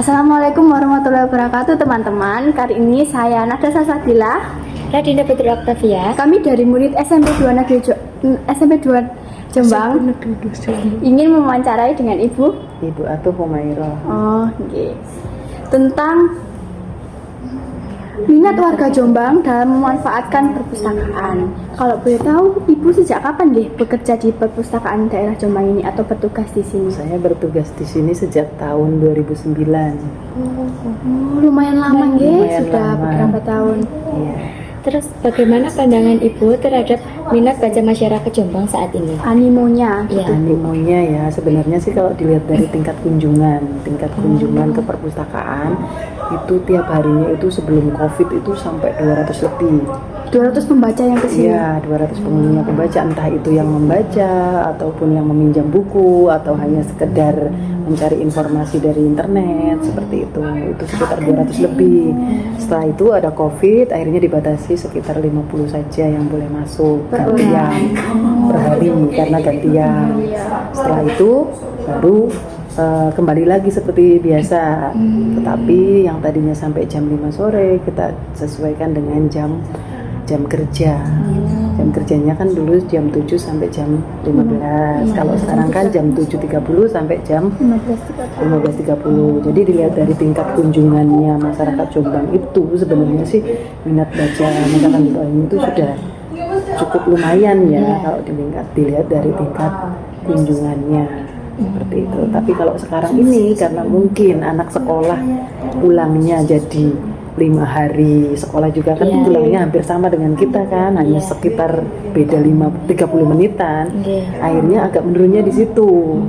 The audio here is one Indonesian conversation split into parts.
Assalamualaikum warahmatullahi wabarakatuh teman-teman. Kali ini saya Nada Sasadila, Radinda Putri Octavia. kami dari murid SMP 2 Negeri SMP 2 Jombang ingin mewawancarai dengan Ibu Atuh Humairah. Tentang minat warga Jombang dalam memanfaatkan perpustakaan. Kalau boleh tahu, Ibu sejak kapan bekerja di perpustakaan daerah Jombang ini atau bertugas di sini? Saya bertugas di sini sejak tahun 2009. Lumayan lama Lumayan sudah lama. beberapa tahun. Iya. Terus bagaimana pandangan Ibu terhadap minat baca masyarakat Jombang saat ini? Animonya Iya. Animonya ya sebenarnya sih kalau dilihat dari tingkat kunjungan ke perpustakaan itu tiap harinya itu sebelum COVID itu sampai 200 lebih. 200 pembaca yang kesini. Iya, 200 pengunjung yang membaca, entah itu yang membaca ataupun yang meminjam buku atau hanya sekedar mencari informasi dari internet seperti itu sekitar 200 lebih. Setelah itu ada COVID, akhirnya dibatasi sekitar 50 saja yang boleh masuk gantian per hari karena gantian. Setelah itu baru kembali lagi seperti biasa, tetapi yang tadinya sampai jam 5 sore kita sesuaikan dengan jam kerja. Jam kerjanya kan dulu jam 7 sampai jam 15. Kalau sekarang kan jam 7.30 sampai jam 15.30. Jadi dilihat dari tingkat kunjungannya masyarakat Jombang itu sebenarnya sih minat baca masyarakat Jombang itu sudah cukup lumayan ya kalau dilihat dari tingkat kunjungannya seperti itu. Tapi kalau sekarang ini karena mungkin anak sekolah pulangnya jadi 5 hari sekolah juga kan pulangnya hampir sama dengan kita kan, hanya sekitar beda 30 menitan. Akhirnya agak menurunnya di situ.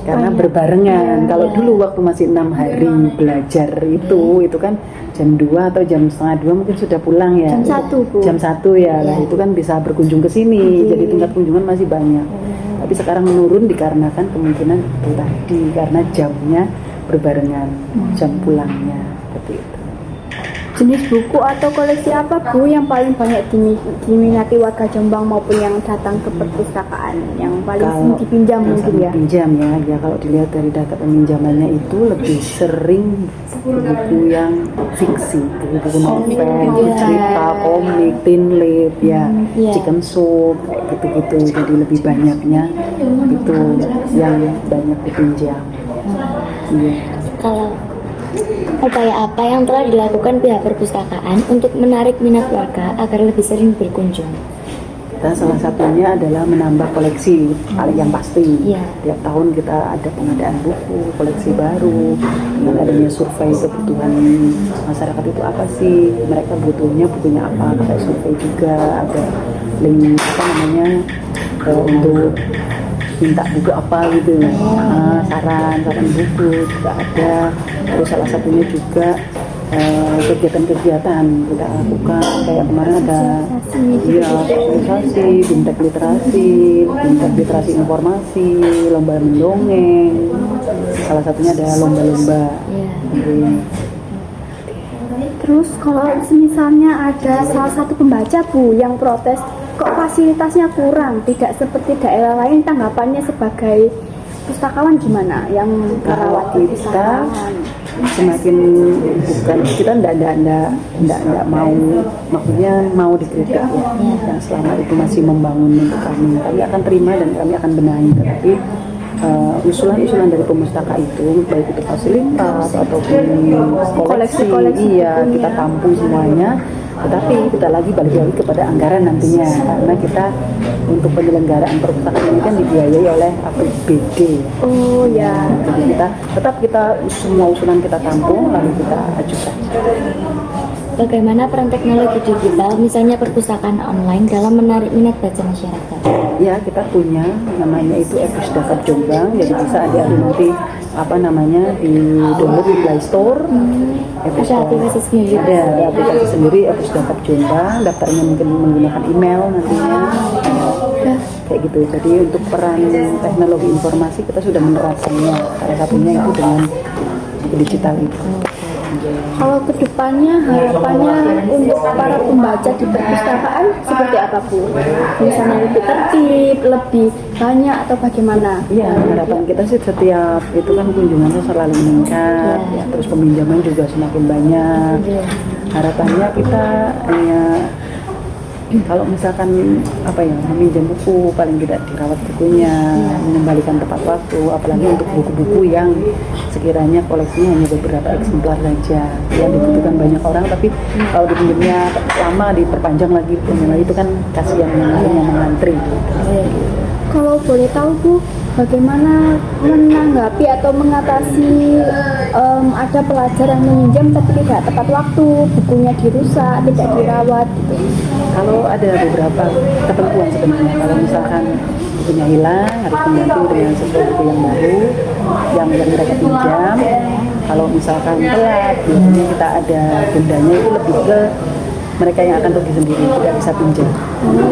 Karena berbarengan. Kalau dulu waktu masih 6 hari belajar itu kan jam 2 atau jam setengah 2 mungkin sudah pulang ya. Jam 1, Bu. Jam 1 ya. Nah, itu kan bisa berkunjung ke sini. Jadi tingkat kunjungan masih banyak. Tapi sekarang menurun dikarenakan kemungkinan itu tadi karena jamnya berbarengan, jam pulangnya seperti itu. Jenis buku atau koleksi apa, Bu, yang paling banyak diminati warga Jombang maupun yang datang ke perpustakaan, yang paling sering dipinjam mungkin ya? Pinjam ya kalau dilihat dari data peminjamannya itu lebih sering buku yang fiksi, buku novel, cerita, komik, teen lit ya, chicken soup kayak gitu-gitu. Jadi lebih banyaknya itu yang banyak dipinjam. Iya. Kalau upaya apa yang telah dilakukan pihak perpustakaan untuk menarik minat warga agar lebih sering berkunjung? Kita salah satunya adalah menambah koleksi, paling yang pasti. Tiap tahun kita ada pengadaan buku, koleksi baru, dengan adanya survei kebutuhan masyarakat itu apa sih, mereka butuhnya bukunya apa, kita survei juga, ada link untuk minta buku apa gitu, saran buku juga ada. Terus salah satunya juga kegiatan-kegiatan kita lakukan, kayak kemarin ada sosialisasi, bimtek literasi informasi, lomba mendongeng, salah satunya ada lomba-lomba. Terus kalau misalnya ada salah satu pembaca, Bu, yang protes kok fasilitasnya kurang, tidak seperti daerah lain, tanggapannya sebagai pustakawan gimana yang merawat kita semakin bukan kita enggak mau, maksudnya mau dikritik ya, yang selama itu masih membangun untuk kami akan terima dan kami akan benahi. Tetapi usulan-usulan dari pemustaka itu baik itu fasilitas ataupun koleksi kita tampung semuanya. Tetapi kita balik lagi kepada anggaran nantinya, karena kita untuk penyelenggaraan perpustakaan ini kan dibiayai oleh APBD. Jadi kita semua usulan kita tampung lalu kita ajukan. Bagaimana peran teknologi digital, misalnya perpustakaan online, dalam menarik minat baca masyarakat? Ya, kita punya namanya itu e-Pustaka Jombang, jadi bisa adik-adik nanti di download di Play Store. Ada aplikasi sendiri? Ada aplikasi sendiri e-Pustaka Jombang, daftarnya mungkin menggunakan email nantinya. Kayak gitu. Jadi untuk peran teknologi informasi kita sudah menerapkannya. Salah satunya itu dengan digital itu. Kalau kedepannya harapannya untuk para pembaca di perpustakaan seperti apa Bu? Misalnya lebih tertib, lebih banyak atau bagaimana? Iya, harapan kita sih setiap itu kan kunjungannya selalu meningkat, ya, terus peminjaman juga semakin banyak. Harapannya kita hanya kalau misalkan apa ya, meminjam buku paling tidak dirawat bukunya, mengembalikan tepat waktu, apalagi untuk buku-buku yang sekiranya koleksinya hanya beberapa eksemplar saja yang dibutuhkan banyak orang, tapi kalau dipinjamnya lama diperpanjang lagi itu kan kasihan yang mengantri. Kalau boleh tahu Bu, bagaimana menanggapi atau mengatasi ada pelajar yang meminjam tapi tidak tepat waktu, bukunya dirusak, tidak dirawat gitu. Kalau ada beberapa ketentuan sebenarnya, kalau misalkan bukunya hilang harus diganti dengan sebuah buku yang baru yang mereka pinjam. Kalau misalkan telat, biasanya kita ada dendanya, itu lebih ke mereka yang akan rugi sendiri, tidak bisa pinjam.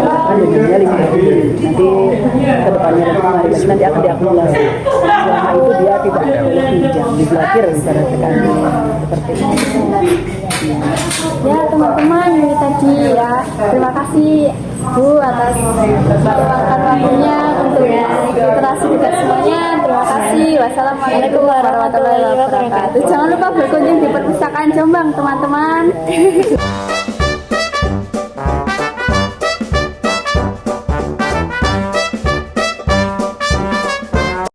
Kan dendanya 5.000, nanti kedepannya nanti akan diakumulasi. Selama itu dia tidak boleh pinjam, diblokir ibaratkan seperti itu. Ya teman-teman, ini tadi ya, terima kasih Bu atas meluangkan waktunya untuk literasi kita semuanya. Terima kasih. Wassalamualaikum warahmatullahi wabarakatuh. Jangan lupa berkunjung di perpustakaan Jombang teman-teman.